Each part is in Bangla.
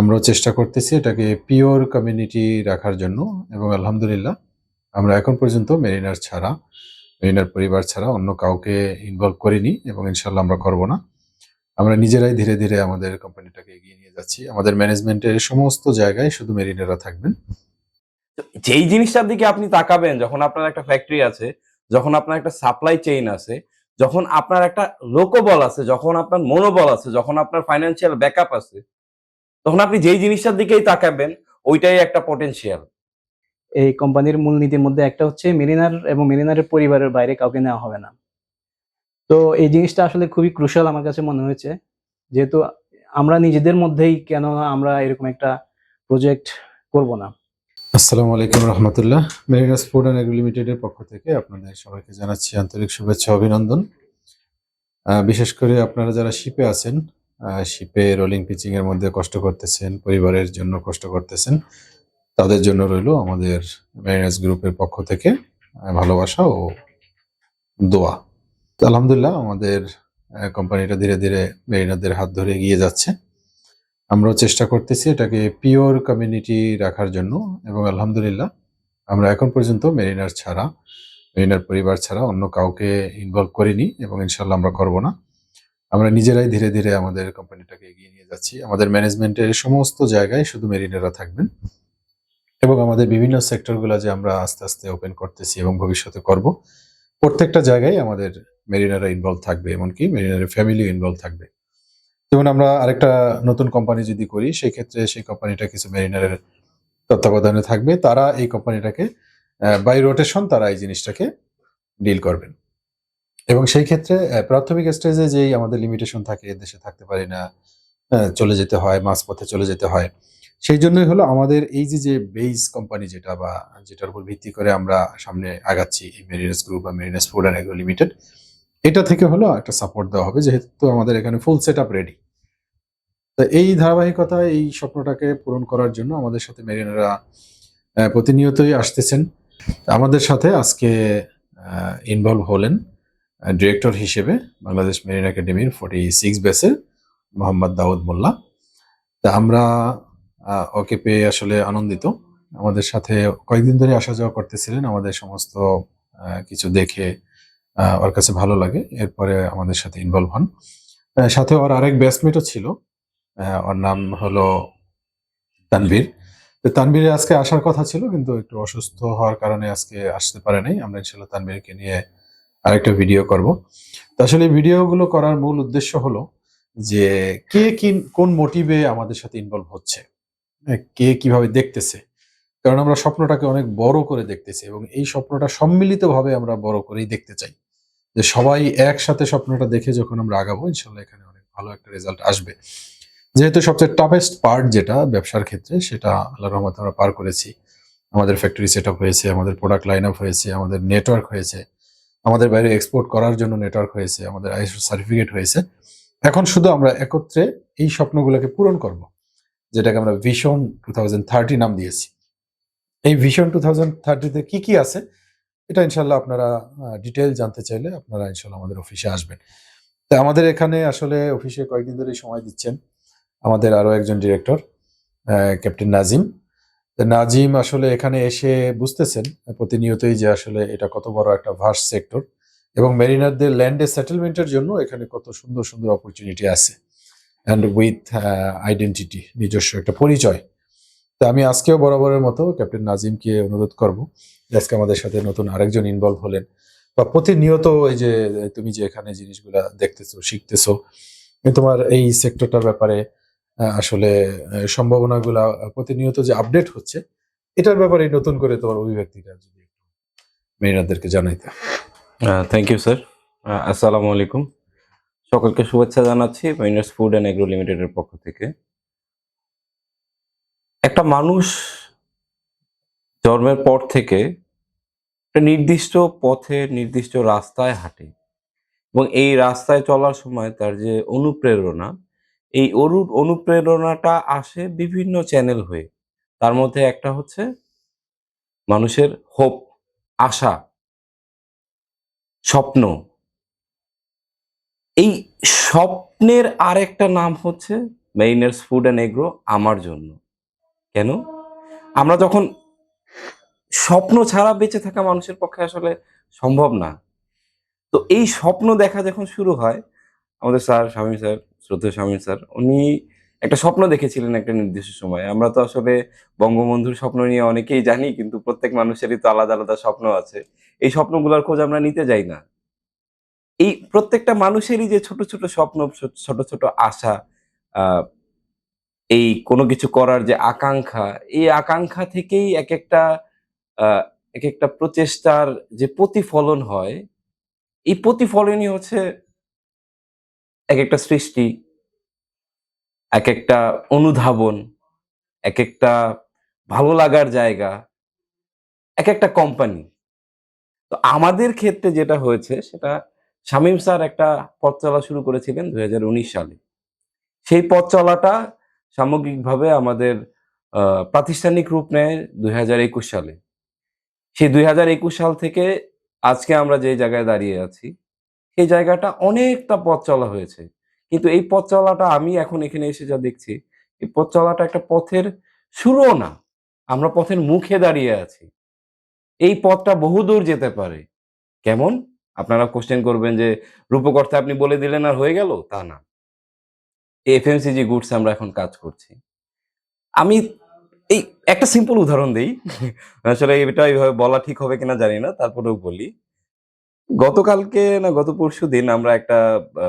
আমরাও চেষ্টা করতেছি এটাকে পিওর কমিউনিটি রাখার জন্য এবং আলহামদুলিল্লাহ আমরা এখন পর্যন্ত মেরিনার পরিবার ছাড়া অন্য কাউকে ইনভলভ করিনি এবং ইনশাল্লাহ আমরা করব না। আমরা নিজেরাই ধীরে ধীরে আমাদের কোম্পানিটাকে এগিয়ে নিয়ে যাচ্ছি। আমাদের ম্যানেজমেন্টের সমস্ত জায়গায় শুধু মেরিনাররা থাকবেন। যেই জিনিসটার দিকে আপনি তাকাবেন, যখন আপনার একটা ফ্যাক্টরি আছে, যখন আপনার একটা সাপ্লাই চেইন আছে, যখন আপনার একটা লোকবল আছে, যখন আপনার মনোবল আছে, যখন আপনার ফাইন্যান্সিয়াল ব্যাকআপ আছে, তখন আপনি যেই জিনিসটার দিকেই তাকাবেন ওইটাই একটা পটেনশিয়াল। এই কোম্পানির মূলনীতির মধ্যে একটা হচ্ছে মেরিনার এবং মেরিনারের পরিবারের বাইরে কাউকে নেওয়া হবে না। তো এই জিনিসটা আসলে খুবই ক্রুশাল আমার কাছে মনে হয়েছে, যেহেতু আমরা নিজেদের মধ্যেই কেন আমরা এরকম একটা প্রজেক্ট করব না। আসসালামু আলাইকুম রহমতুল্লাহ। মেরিনাস ফুড অ্যান্ড এগ্রো লিমিটেডের পক্ষ থেকে আপনাদের সবাইকে জানাচ্ছি আন্তরিক শুভেচ্ছা অভিনন্দন। বিশেষ করে আপনারা যারা শিপে আছেন, শিপে রোলিং পিচিং এর মধ্যে কষ্ট করতেছেন, পরিবারের জন্য কষ্ট করতেছেন, তাদের জন্য রইল আমাদের মেরিনাস গ্রুপের পক্ষ থেকে ভালোবাসা ও দোয়া। তো আলহামদুলিল্লাহ আমাদের কোম্পানিটা ধীরে ধীরে মেরিনারদের হাত ধরে এগিয়ে যাচ্ছে। আমরাও চেষ্টা করতেছি এটাকে পিওর কমিউনিটি রাখার জন্য এবং আলহামদুলিল্লাহ আমরা এখন পর্যন্ত মেরিনার পরিবার ছাড়া অন্য কাউকে ইনভলভ করিনি এবং ইনশাল্লাহ আমরা করব না। আমরা নিজেরাই ধীরে ধীরে আমাদের কোম্পানিটাকে এগিয়ে নিয়ে যাচ্ছি। আমাদের ম্যানেজমেন্টের সমস্ত জায়গায় শুধু মেরিনাররা থাকবেন এবং আমাদের বিভিন্ন সেক্টরগুলো যে আমরা আস্তে আস্তে ওপেন করতেছি এবং ভবিষ্যতে করব, প্রত্যেকটা জায়গায় আমাদের মেরিনাররা ইনভলভ থাকবে, এমনকি মেরিনারের ফ্যামিলিও ইনভলভ থাকবে। যেমন আমরা আরেকটা নতুন কোম্পানি যদি করি, সেই ক্ষেত্রে সেই কোম্পানিটা কিছু মেরিনারের তত্ত্বাবধানে থাকবে। তারা এই কোম্পানিটাকে বাই রোটেশন তারা এই জিনিসটাকে ডিল করবেন এবং সেই ক্ষেত্রে প্রাথমিক স্টেজে যেই আমাদের লিমিটেশন থাকে, দেশে থাকতে পারি না, চলে যেতে হয়, মাঝপথে চলে যেতে হয়, সেই জন্যই হলো আমাদের এই যে বেস কোম্পানি যেটা বা যেটার উপর ভিত্তি করে আমরা সামনে আগাচ্ছি, এই মেরিনাস গ্রুপ বা মেরিনাস ফুড অ্যান্ড এগ্রো লিমিটেড, এটা থেকে হলো একটা সাপোর্ট দেওয়া হবে, যেহেতু আমাদের এখানে ফুল সেট আপ রেডি। তো এই ধারাবাহিকতায় এই স্বপ্নটাকে পূরণ করার জন্য আমাদের সাথে মেরিনাররা প্রতিনিয়তই আসতেছেন। আমাদের সাথে আজকে ইনভলভ হলেন ডিরেক্টর হিসেবে বাংলাদেশ মেরিন একাডেমির 46 ব্যাচের মোহাম্মদ দাউদ মোল্লা। তা আমরা ওকে পেয়ে আসলে আনন্দিত। আমাদের সাথে কয়েকদিন ধরে আসা যাওয়া করতেছিলেন, আমাদের সমস্ত কিছু দেখে ওর কাছে ভালো লাগে, এরপরে আমাদের সাথে ইনভলভ হন। সাথে ওর আরেক ব্যাচমেটও ছিল, ওর নাম হলো তানভীর। তো তানভীরের আজকে আসার কথা ছিল, কিন্তু একটু অসুস্থ হওয়ার কারণে আজকে আসতে পারে নাই। আমরা ইনশাল্লাহ তানভীরকে নিয়ে আরেকটা ভিডিও করব। তো আসলে এই ভিডিওগুলো করার মূল উদ্দেশ্য হলো যে কে কোন মোটিভে আমাদের সাথে ইনভলভ হচ্ছে, কে কিভাবে দেখতেছে। কারণ আমরা স্বপ্নটাকে অনেক বড় করে দেখতেছি এবং এই স্বপ্নটা সম্মিলিতভাবে আমরা বড় করেই দেখতে চাই, যে সবাই একসাথে স্বপ্নটা দেখে যখন আমরা আগাবো, ইনশাল্লাহ এখানে অনেক ভালো একটা রেজাল্ট আসবে। যেহেতু সবচেয়ে টাফেস্ট পার্ট যেটা ব্যবসার ক্ষেত্রে, সেটা আল্লাহর রহমতে আমরা পার করেছি। আমাদের ফ্যাক্টরি সেট আপ হয়েছে, আমাদের প্রোডাক্ট লাইন আপ হয়েছে, আমাদের নেটওয়ার্ক হয়েছে, আমাদের বাইরে এক্সপোর্ট করার জন্য নেটওয়ার্ক হয়েছে, আমাদের আইএসও সার্টিফিকেট হয়েছে। এখন শুধু আমরা একত্রে এই স্বপ্নগুলোকে পূরণ করব, যেটাকে আমরা ভিশন 2030 নাম দিয়েছি। এই ভিশন 2030-তে কি কি আছে, এটা ইনশাল্লাহ আপনারা ডিটেইল জানতে চাইলে আপনারা ইনশাল্লাহ আমাদের অফিসে আসবেন। তো আমাদের এখানে আসলে অফিসে কয়েকদিন ধরে সময় দিচ্ছেন আমাদের আরো একজন ডিরেক্টর, ক্যাপ্টেন নাজিম। নাজিম আসলে এখানে এসে বুঝতেছেন প্রতিনিয়তই যে আসলে এটা কত বড় একটা ভাস্ট সেক্টর এবং মেরিনারদের ল্যান্ডে সেটেলমেন্টের জন্য এখানে কত সুন্দর সুন্দর অপরচুনিটি আছে, অ্যান্ড উইথ আইডেন্টিটি, নিজস্ব একটা পরিচয়। তা আমি আজকেও বরাবরের মতো ক্যাপ্টেন নাজিমকে অনুরোধ করব, আজকে আমাদের সাথে নতুন আরেকজন ইনভলভ হলেন, বা প্রতিনিয়ত এই যে তুমি যে এখানে জিনিসগুলা দেখতেছো, শিখতেছো, তোমার এই সেক্টরটার ব্যাপারে আসলে সম্ভাবনাগুলা প্রতিনিয়ত যে আপডেট হচ্ছে, এটার ব্যাপারে নতুন করে তোমার অভিব্যক্তিটা যদি একটু মেরিনারদেরকে জানাইতে। Thank you sir. আসসালামু আলাইকুম, সকলকে শুভেচ্ছা জানাচ্ছি মেরিনাস ফুড অ্যান্ড এগ্রো লিমিটেডের পক্ষ থেকে। একটা মানুষ জন্মের পর থেকে একটা নির্দিষ্ট পথে, নির্দিষ্ট রাস্তায় হাঁটে এবং এই রাস্তায় চলার সময় তার যে অনুপ্রেরণা, এই অনুপ্রেরণাটা আসে বিভিন্ন চ্যানেল হয়ে। তার মধ্যে একটা হচ্ছে মানুষের হোপ, আশা, স্বপ্ন। এই স্বপ্নের আরেকটা নাম হচ্ছে মেরিনার্স ফুড অ্যান্ড এগ্রো আমার জন্য। কেন? আমরা যখন স্বপ্ন ছাড়া বেঁচে থাকা মানুষের পক্ষে আসলে সম্ভব না। তো এই স্বপ্ন দেখা যখন শুরু হয়, আমাদের স্যার, শামীম স্যার, শ্রদ্ধেয় শামীম স্যার, উনি একটা স্বপ্ন দেখেছিলেন একটা নির্দিষ্ট সময়ে। আমরা তো আসলে বঙ্গবন্ধুর স্বপ্ন নিয়ে অনেকেই জানি, কিন্তু প্রত্যেক মানুষেরই তো আলাদা, আলাদা স্বপ্ন আছে। এই স্বপ্নগুলোর খোঁজ আমরা নিতে যাই না। এই প্রত্যেকটা মানুষেরই যে ছোট, ছোট স্বপ্ন, ছোট, ছোট আশা, আ এই কোনো কিছু করার যে আকাঙ্খা, এই আকাঙ্খা থেকেই আ একেকটা প্রচেষ্টার যে প্রতিফলন হয়, এই প্রতিফলনই হচ্ছে একেকটা সৃষ্টি, একেকটা অনুধাবন, একেকটা ভালো লাগার জায়গা, একেকটা কোম্পানি। তো আমাদের ক্ষেত্রে যেটা হয়েছে সেটা, শামীম স্যার একটা পথ চলা শুরু করেছিলেন ২০১৯ সালে। সেই পথ চলাটা সামগ্রিকভাবে আমাদের আ প্রাতিষ্ঠানিক রূপ নেয় ২০২১ সালে। সেই ২০২১ সাল থেকে আজকে আমরা যে জায়গায় দাঁড়িয়ে আছি, সেই জায়গাটা অনেকটা পথ চলা হয়েছে। কিন্তু এই পথ চলাটা আমি এখন এখানে এসে যা দেখছি, এই পথ চলাটা একটা পথের শুরুও না। আমরা পথের মুখে দাঁড়িয়ে আছি। এই পথটা বহুদূর যেতে পারে। কেমন? আপনারা কোয়েশ্চেন করবেন যে, রূপক অর্থে আপনি বলে দিলেন আর হয়ে গেল? তা না। এফএমসিজি গুডস আমরা এখন কাজ করছি। আমি এই একটা সিম্পল উদাহরণ দেই। আসলে এটা এভাবে বলা ঠিক হবে কিনা জানি না। তারপরেও বলি। গতকালকে না গত পরশুদিন আমরা একটা আ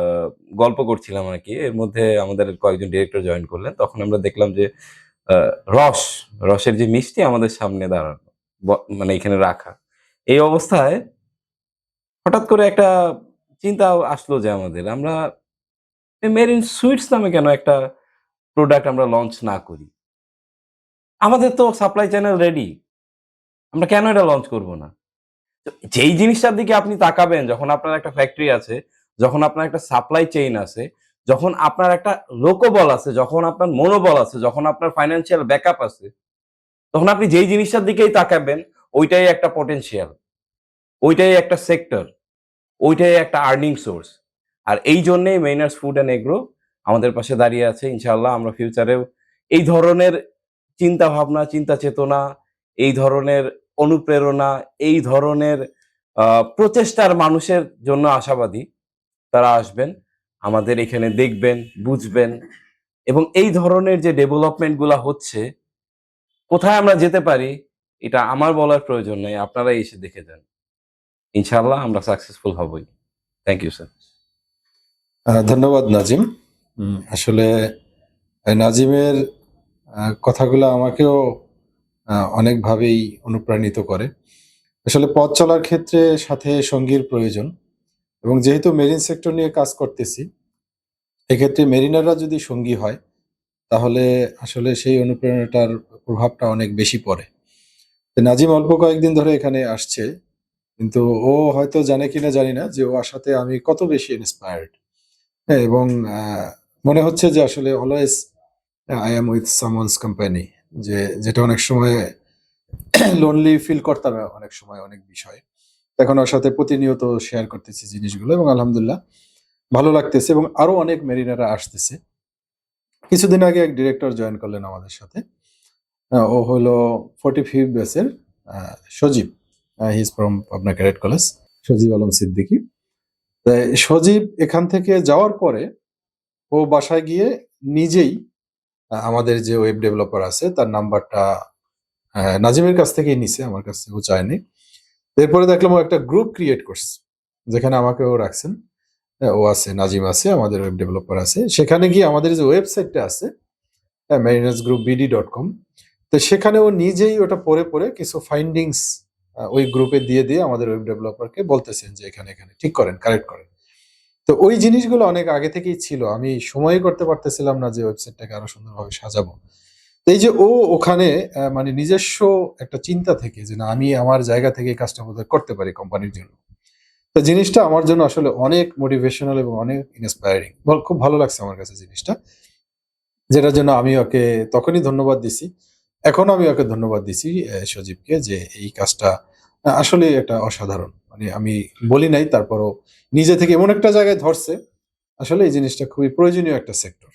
গল্প করছিলাম আরকি। এর মধ্যে আমাদের কয়েকজন ডিরেক্টর জয়েন করলেন। তখন আমরা দেখলাম যে আ রস, রসের যে মিষ্টি আমাদের সামনে দাঁড়ানো। ব মানে এখানে রাখা। এই অবস্থায় হঠাৎ করে একটা চিন্তা আসলো যে আমরা মেরিন সুইটস নামে কেন একটা প্রোডাক্ট আমরা লঞ্চ না করি? আমাদের তো সাপ্লাই চ্যানেল রেডি। আমরা কেন এটা লঞ্চ করব না? তো যেই জিনিসটার দিকে আপনি তাকাবেন, যখন আপনার একটা ফ্যাক্টরি আছে, যখন আপনার একটা সাপ্লাই চেইন আছে, যখন আপনার একটা লোকবল আছে, যখন আপনার মনোবল আছে, যখন আপনার ফাইন্যান্সিয়াল ব্যাকআপ আছে, তখন আপনি যেই জিনিসটার দিকেই তাকাবেন, ওইটাই একটা পটেনশিয়াল, ওইটাই একটা সেক্টর, ওইটাই একটা আর্নিং সোর্স। আর এইজন্যেই মেইনার্স ফুড অ্যান্ড এগ্রো আমাদের পাশে দাঁড়িয়ে আছে। ইনশাআল্লাহ আমরা ফিউচারেও এই ধরনের চিন্তাভাবনা, চিন্তা চেতনা, এই ধরনের অনুপ্রেরণা, এই ধরনের আ প্রচেষ্টার মানুষের জন্য আশাবাদী। তারা আসবেন, আমাদের এখানে দেখবেন, বুঝবেন এবং এই ধরনের যে ডেভেলপমেন্ট গুলা হচ্ছে, কোথায় আমরা যেতে পারি, এটা আমার বলার প্রয়োজন নেই। আপনারাই এসে দেখে যান। ইনশাআল্লাহ আমরা সাকসেসফুল হবই। Thank you sir. ধন্যবাদ নাজিম। আসলে নাজিমের কথাগুলো আমাকেও অনেকভাবেই অনুপ্রাণিত করে। আসলে পথ চলার ক্ষেত্রে সাথে সঙ্গীর প্রয়োজন এবং যেহেতু মেরিন সেক্টর নিয়ে কাজ করতেছি, এক্ষেত্রে মেরিনাররা যদি সঙ্গী হয়, তাহলে আসলে সেই অনুপ্রেরণাটার প্রভাবটা অনেক বেশি পড়ে। তো নাজিম অল্প কয়েকদিন ধরে এখানে আসছে, কিন্তু ও হয়তো জানে কিনা জানি না যে ও আসাতে আমি কত বেশি ইন্সপায়ার্ড। হ্যাঁ, এবং মনে হচ্ছে যে আসলে always I am with someone's company, যেটা অনেক সময় লোনলি ফিল করতাম অনেক সময় অনেক বিষয়। এখন ওর সাথে প্রতিনিয়ত শেয়ার করতেছি জিনিসগুলো এবং আলহামদুলিল্লাহ ভালো লাগতেছে এবং আরো অনেক মেরিনাররা আসতেছে। কিছুদিন আগে এক ডিরেক্টর জয়েন করলেন আমাদের সাথে। ও হলো 45 ব্যাচের Sajib. He is from Pabna cadet college. Sajib Alam Siddiqui. তাই সজীব এখান থেকে যাওয়ার পরে ও বাসায় গিয়ে নিজেই আমাদের যে ওয়েব ডেভেলপার আছে তার নাম্বারটা নাজিমের কাছ থেকেই নিছে, আমার কাছ থেকে ও চায়নি। এরপরে দেখলাম ও একটা গ্রুপ ক্রিয়েট করছে, যেখানে আমাকেও রাখছেন। ও আছে, নাজিম আছে, আমাদের ওয়েব ডেভেলপার আছে। সেখানে গিয়ে আমাদের যে ওয়েবসাইটটা আছে marinersgroupbd.com, তো সেখানে ও নিজেই ওটা পড়ে কিছু ফাইন্ডিংস ওই গ্রুপে দিয়ে আমাদের ওয়েব ডেভেলপারকে বলতেছেন যে এখানে ঠিক করেন, কারেক্ট করেন। তো ওই জিনিসগুলো অনেক আগে থেকেই ছিল, আমি সময়ই করতে পারতেছিলাম না যে ওয়েবসাইটটাকে আরো সুন্দরভাবে সাজাবো। তো এই যে ও ওখানে মানে নিজস্ব একটা চিন্তা থেকে যে না, আমি আমার জায়গা থেকে এই কাজটা বোধহয় করতে পারি কোম্পানির জন্য, তো জিনিসটা আমার জন্য আসলে অনেক মোটিভেশনাল এবং অনেক ইন্সপায়ারিং। খুব ভালো লাগছে আমার কাছে জিনিসটা, যেটার জন্য আমি ওকে তখনই ধন্যবাদ দিছি। এখনো আমি ওকে ধন্যবাদ দিছি সজীবকে, যে এই কাজটা আসলে একটা অসাধারণ। মানে আমি বলি নাই, তারপরও নিজে থেকে এমন একটা জায়গায় ধরছে। আসলে এই জিনিসটা খুবই প্রয়োজনীয় একটা সেক্টর।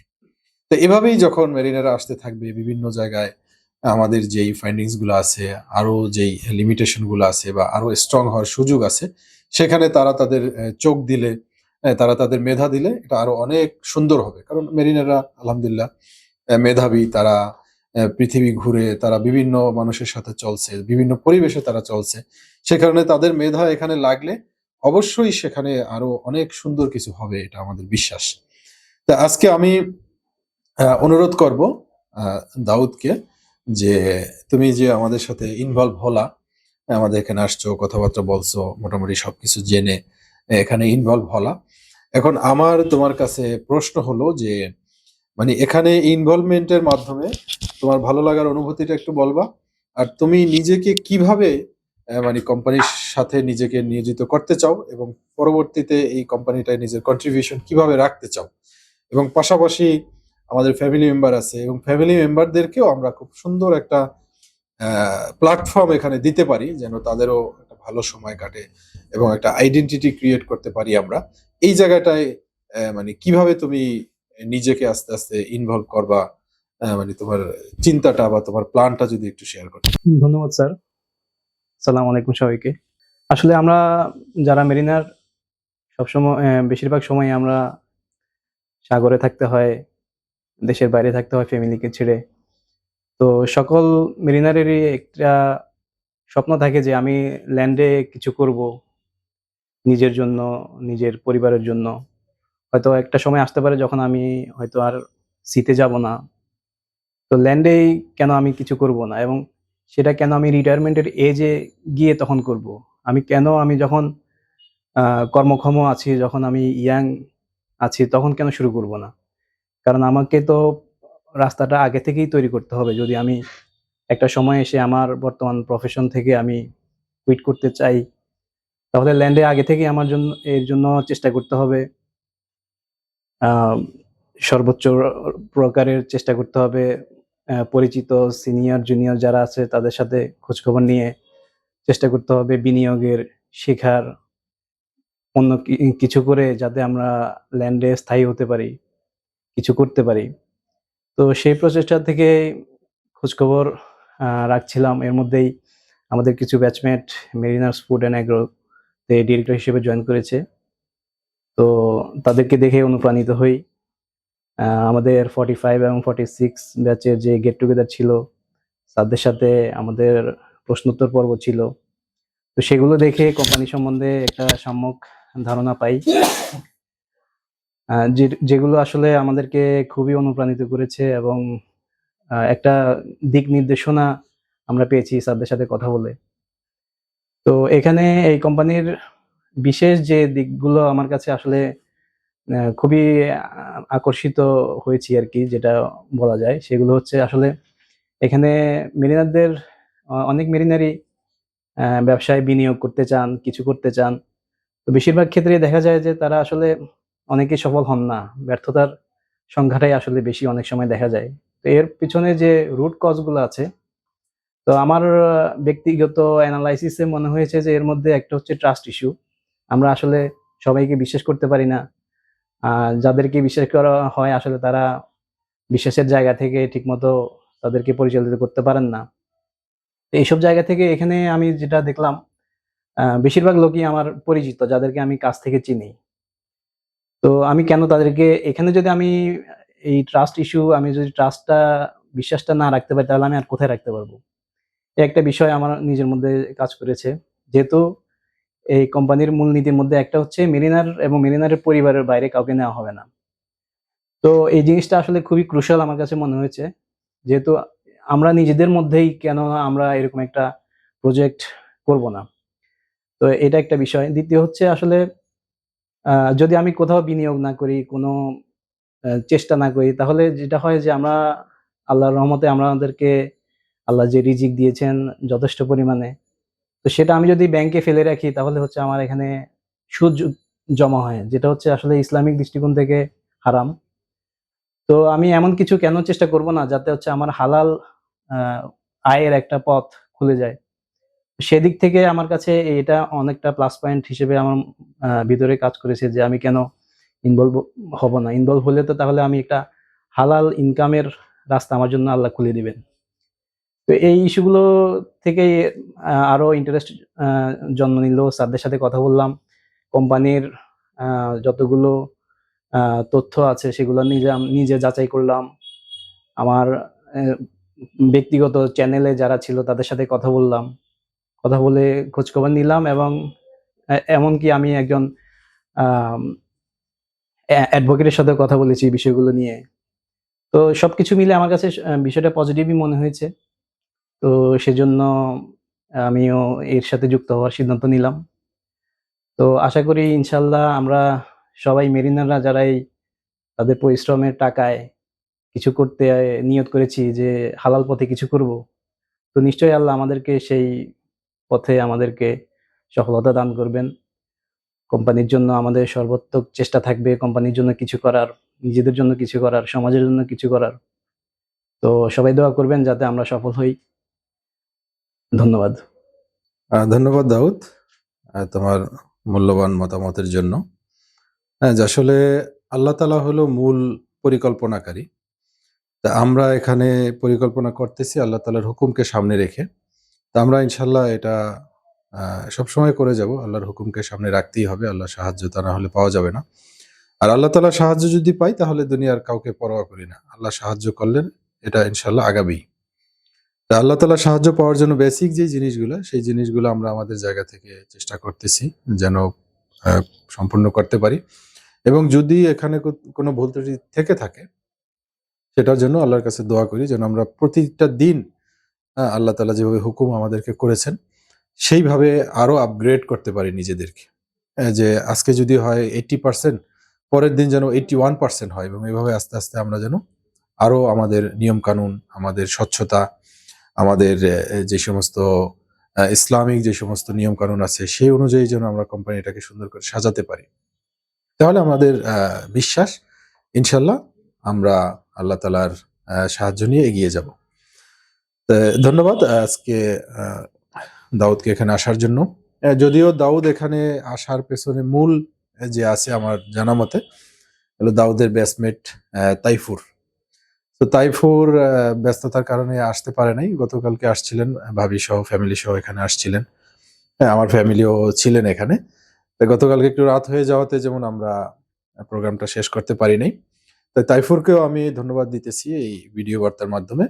তো এভাবেই যখন মেরিনারা আসতে থাকবে বিভিন্ন জায়গায়, আমাদের যেই ফাইন্ডিংস গুলো আছে, আরো যেই লিমিটেশন গুলো আছে বা আরো স্ট্রং হওয়ার সুযোগ আছে, সেখানে তারা তাদের চোখ দিলে, তারা তাদের মেধা দিলে এটা আরো অনেক সুন্দর হবে। কারণ মেরিনারা আলহামদুলিল্লাহ মেধাবী, তারা পৃথিবী ঘুরে, তারা বিভিন্ন মানুষের সাথে চলছে, বিভিন্ন পরিবেশে তারা চলছে। সে কারণে তাদের মেধা এখানে লাগলে অবশ্যই সেখানে আরো অনেক সুন্দর কিছু হবে, এটা আমাদের বিশ্বাস। তা আজকে আমি অনুরোধ করব আহ, দাউদকে, যে তুমি যে আমাদের সাথে ইনভলভ হলা, আমাদের এখানে আসছো, কথাবার্তা বলছো, মোটামুটি সবকিছু জেনে এখানে ইনভলভ হলা। এখন আমার তোমার কাছে প্রশ্ন হলো যে, মানে এখানে ইনভলভমেন্টের মাধ্যমে তোমার ভালো লাগার অনুভূতিটা একটু বলবা, আর তুমি নিজেকে কিভাবে মানে কোম্পানির সাথে নিজেকে নিয়োজিত করতে চাও, এবং পরবর্তীতে এই কোম্পানিটায় নিজের কন্ট্রিবিউশন কিভাবে রাখতে চাও, এবং পাশাপাশি আমাদের ফ্যামিলি মেম্বার আছে, এবং ফ্যামিলি মেম্বারদেরকেও আমরা খুব সুন্দর একটা প্ল্যাটফর্ম এখানে দিতে পারি, যেন তাদেরও একটা ভালো সময় কাটে এবং একটা আইডেন্টিটি ক্রিয়েট করতে পারি আমরা। এই জায়গাটায় মানে কিভাবে তুমি নিজেকে আস্তে আস্তে ইনভলভ করবা, মানে তোমার চিন্তাটা বা তোমার প্ল্যানটা যদি একটু শেয়ার করো। ধন্যবাদ স্যার। সালাম আলাইকুম সবাইকে। আসলে আমরা যারা মেরিনার সবসময় বেশিরভাগ সময় আমরা সাগরে থাকতে হয়, দেশের বাইরে থাকতে হয় ফ্যামিলিকে ছেড়ে। তো সকল মেরিনারেরই একটা স্বপ্ন থাকে যে আমি ল্যান্ডে কিছু করব নিজের জন্য, নিজের পরিবারের জন্য। হয়তো একটা সময় আসতে পারে যখন আমি হয়তো আর সিতে যাব না। তো ল্যান্ডেই কেন আমি কিছু করব না, এবং সেটা কেন আমি রিটায়ারমেন্টের এজে গিয়ে তখন করব? আমি যখন কর্মক্ষম আছি, যখন আমি ইয়াং আছি, তখন কেন শুরু করব না? কারণ আমাকে তো রাস্তাটা আগে থেকেই তৈরি করতে হবে। যদি আমি একটা সময় এসে আমার বর্তমান প্রফেশন থেকে আমি কুইট করতে চাই, তাহলে ল্যান্ডে আগে থেকেই এর জন্য চেষ্টা করতে হবে। আম সর্বোচ্চ প্রকারের চেষ্টা করতে হবে। পরিচিত সিনিয়র, জুনিয়র যারা আছে তাদের সাথে খোঁজখবর নিয়ে চেষ্টা করতে হবে বিনিয়োগের, শেখার, অন্য কিছু করে যাতে আমরা ল্যান্ডে স্থায়ী হতে পারি, কিছু করতে পারি। তো সেই প্রচেষ্টা থেকে খোঁজখবর রাখছিলাম। এর মধ্যেই আমাদের কিছু batchmate Mariners food and agro তে ডিরেক্টর হিসেবে জয়েন করেছে। তো তাদেরকে দেখে অনুপ্রাণিত হই। আমাদের 45 এবং 46 ব্যাচের যে গেট টুগেদার ছিল, তাদের সাথে আমাদের প্রশ্নোত্তর পর্ব ছিল। তো সেগুলো দেখে কোম্পানি সম্বন্ধে একটা সম্যক ধারণা পাই, যেগুলো আসলে আমাদেরকে খুবই অনুপ্রাণিত করেছে, এবং একটা দিক নির্দেশনা আমরা পেয়েছি স্যারদের সাথে কথা বলে। তো এখানে এই কোম্পানির বিশেষ যে দিকগুলো আমার কাছে আসলে খুবই আকর্ষিত হয়েছি আর কি, যেটা বলা যায় সেগুলো হচ্ছে আসলে এখানে মেরিনারদের অনেক মেরিনারই ব্যবসায় বিনিয়োগ করতে চান, কিছু করতে চান। তো বেশিরভাগ ক্ষেত্রে দেখা যায় যে তারা আসলে অনেকে সফল হন না। ব্যর্থতার সংখ্যাটাই আসলে বেশি অনেক সময় দেখা যায়। তো এর পিছনে যে রুট কজ গুলো আছে, তো আমার ব্যক্তিগত অ্যানালাইসিসে মনে হয়েছে যে এর মধ্যে একটা হচ্ছে ট্রাস্ট ইস্যু। আমরা আসলে সবাইকে বিশ্বাস করতে পারি না। যাদেরকে বিশ্বাস করা হয় আসলে তারা বিশ্বাসের জায়গা থেকে ঠিকমতো তাদেরকে পরিচালিত করতে পারেন না। তো এইসব জায়গা থেকে এখানে আমি যেটা দেখলাম, বেশিরভাগ লোকই আমার পরিচিত, যাদেরকে আমি কাছ থেকে চিনি। তো আমি কেন তাদেরকে এখানে যদি আমি এই ট্রাস্ট ইস্যু, আমি যদি বিশ্বাসটা না রাখতে পারি, তাহলে আমি আর কোথায় রাখতে পারবো? এই একটা বিষয় আমার নিজের মধ্যে কাজ করেছে। যেহেতু এই কোম্পানির মূলনীতির মধ্যে একটা হচ্ছে মেরিনার এবং মেরিনারের পরিবারের বাইরে কাউকে নেওয়া হবে না। তো এই জিনিসটা আসলে খুবই ক্রুশাল আমার কাছে মনে হয়েছে। যেহেতু আমরা নিজেদের মধ্যেই কেন আমরা এরকম একটা প্রজেক্ট করব না? তো এটা একটা বিষয়। দ্বিতীয় হচ্ছে আসলে যদি আমি কোথাও বিনিয়োগ না করি, কোনো চেষ্টা না করি, তাহলে যেটা হয় যে আল্লাহর রহমতে আমাদেরকে আল্লাহ যে রিজিক দিয়েছেন যথেষ্ট পরিমাণে, তো সেটা আমি যদি ব্যাংকে ফেলে রাখি, তাহলে হচ্ছে আমার এখানে সুদ জমা হয়, যেটা হচ্ছে আসলে ইসলামিক দৃষ্টিকোণ থেকে হারাম। তো আমি এমন কিছু কেন চেষ্টা করব না যাতে হচ্ছে আমার হালাল আহ, আয়ের একটা পথ খুলে যায়? সেদিক থেকে আমার কাছে এটা অনেকটা প্লাস পয়েন্ট হিসেবে আমার ভিতরে কাজ করেছে যে আমি কেন ইনভলভ হব না। ইনভলভ হলে তো তাহলে আমি একটা হালাল ইনকামের রাস্তা আমার জন্য আল্লাহ খুলে দিবেন। তো এই ইস্যুগুলো থেকে আরো ইন্টারেস্ট জন্ম নিল। স্যারদের সাথে কথা বললাম, কোম্পানির যতগুলো তথ্য আছে সেগুলো নিজে যাচাই করলাম। আমার ব্যক্তিগত চ্যানেলে যারা ছিল তাদের সাথে কথা বললাম, কথা বলে খোঁজখবর নিলাম, এবং এমনকি আমি একজন অ্যাডভোকেটের সাথে কথা বলেছি এই বিষয়গুলো নিয়ে। তো সবকিছু মিলে আমার কাছে বিষয়টা পজিটিভই মনে হয়েছে। তো সেজন্য আমিও এর সাথে যুক্ত হওয়ার সিদ্ধান্ত নিলাম। তো আশা করি ইনশাল্লাহ আমরা সবাই মেরিনাররা যারাই তাদের পরিশ্রমের টাকায় কিছু করতে নিয়ত করেছি যে হালাল পথে কিছু করব, তো নিশ্চয়ই আল্লাহ আমাদেরকে সেই পথে আমাদেরকে সফলতা দান করবেন। কোম্পানির জন্য আমাদের সর্বাত্মক চেষ্টা থাকবে, কোম্পানির জন্য কিছু করার, নিজেদের জন্য কিছু করার, সমাজের জন্য কিছু করার। তো সবাই দোয়া করবেন যাতে আমরা সফল হই। ধন্যবাদ। ধন্যবাদ দাউদ, তোমার মূল্যবান মতামতের জন্য। হ্যাঁ, যে আসলে আল্লাহ তাআলা হলো মূল পরিকল্পনাকারী। তা আমরা এখানে পরিকল্পনা করতেছি আল্লাহ তাআলার হুকুমকে সামনে রেখে। তা আমরা ইনশাল্লাহ এটা সবসময় করে যাব। আল্লাহর হুকুমকে সামনে রাখতেই হবে। আল্লাহর সাহায্য তা না হলে পাওয়া যাবে না। আর আল্লাহ তাআলার সাহায্য যদি পাই তাহলে দুনিয়ার কাউকে পরোয়া করি না। আল্লাহ সাহায্য করলেন, এটা ইনশাল্লাহ আগাবেই। তা আল্লাহ তাআলার সাহায্য পাওয়ার জন্য বেসিক যে জিনিসগুলো, সেই জিনিসগুলো আমরা আমাদের জায়গা থেকে চেষ্টা করতেছি যেন সম্পূর্ণ করতে পারি। এবং যদি এখানে কোনো ভুল ত্রুটি থেকে থাকে সেটার জন্য আল্লাহর কাছে দোয়া করি যেন আমরা প্রতিটা দিন আল্লাহ তাআলা যেভাবে হুকুম আমাদেরকে করেছেন সেইভাবে আরো আপগ্রেড করতে পারি নিজেদেরকে। যে আজকে যদি হয় 80%, পরের দিন যেন 81% হয়, এবং এইভাবে আস্তে আস্তে আমরা যেন আরো আমাদের নিয়ম কানুন, আমাদের স্বচ্ছতা, আমাদের যে সমস্ত ইসলামিক যে সমস্ত নিয়ম কানুন আছে সেই অনুযায়ী যেন আমরা কোম্পানিটাকে সুন্দর করে সাজাতে পারি। তাহলে আমাদের বিশ্বাস ইনশাল্লাহ আমরা আল্লাহ তাআলার সাহায্য নিয়ে এগিয়ে যাব। ধন্যবাদ আজকে দাউদকে এখানে আসার জন্য। যদিও দাউদ এখানে আসার পেছনে মূল যে আছে আমার জানা মতে হলো দাউদের ব্যাচমেট তাইফুর। তো তাইফুর ব্যস্ততার কারণে আসতে পারে নাই। গতকালকে আসছিলেন ভাবি সহ, ফ্যামিলি সহ এখানে আসছিলেন। হ্যাঁ, আমার ফ্যামিলিও ছিলেন এখানে। তো গতকালকে একটু রাত হয়ে যাওয়াতে যেমন আমরা প্রোগ্রামটা শেষ করতে পারি নাই। তাই তাইফুরকেও আমি ধন্যবাদ দিতেছি এই ভিডিও বার্তার মাধ্যমে,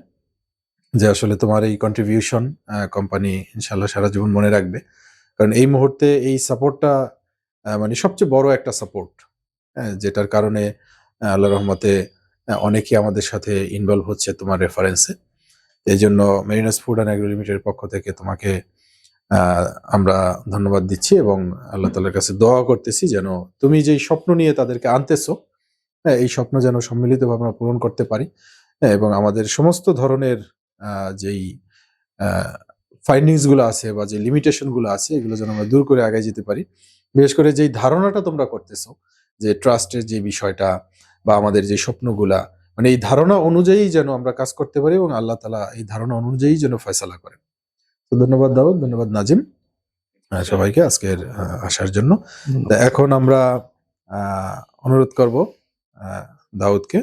যে আসলে তোমার এই কন্ট্রিবিউশন কোম্পানি ইনশাল্লাহ সারা জীবন মনে রাখবে। কারণ এই মুহূর্তে এই সাপোর্টটা মানে সবচেয়ে বড় একটা সাপোর্ট, যেটার কারণে আল্লাহ রহমতে অনেকেই আমাদের সাথে ইনভলভ হচ্ছে তোমার রেফারেন্সে। এই জন্য মেরিনাস ফুড অ্যান্ড এগ্রো লিমিটেডের পক্ষ থেকে তোমাকে আমরা ধন্যবাদ দিচ্ছি এবং আল্লাহ তাআলার কাছে দোয়া করতেছি যেন তুমি যেই স্বপ্ন নিয়ে তাদেরকে আনতেছো, এই স্বপ্ন যেন সম্মিলিতভাবে আমরা পূরণ করতে পারি, এবং আমাদের সমস্ত ধরনের যেই ফাইন্ডিংস গুলো আছে বা যে লিমিটেশন গুলো আছে এগুলো যেন আমরা দূর করে আগে যেতে পারি। বিশেষ করে যেই ধারণাটা তোমরা করতেছো যে ট্রাস্টের যে বিষয়টা বা আমাদের যে স্বপ্নগুলা, মানে এই ধারণা অনুযায়ী যেন আমরা কাজ করতে পারি এবং আল্লাহ তাআলা এই ধারণা অনুযায়ী যেন ফয়সালা করেন। তো ধন্যবাদ দাউদ, ধন্যবাদ নাজিম, সবাইকে আজকের আসার জন্য। এখন আমরা অনুরোধ করব দাউদকে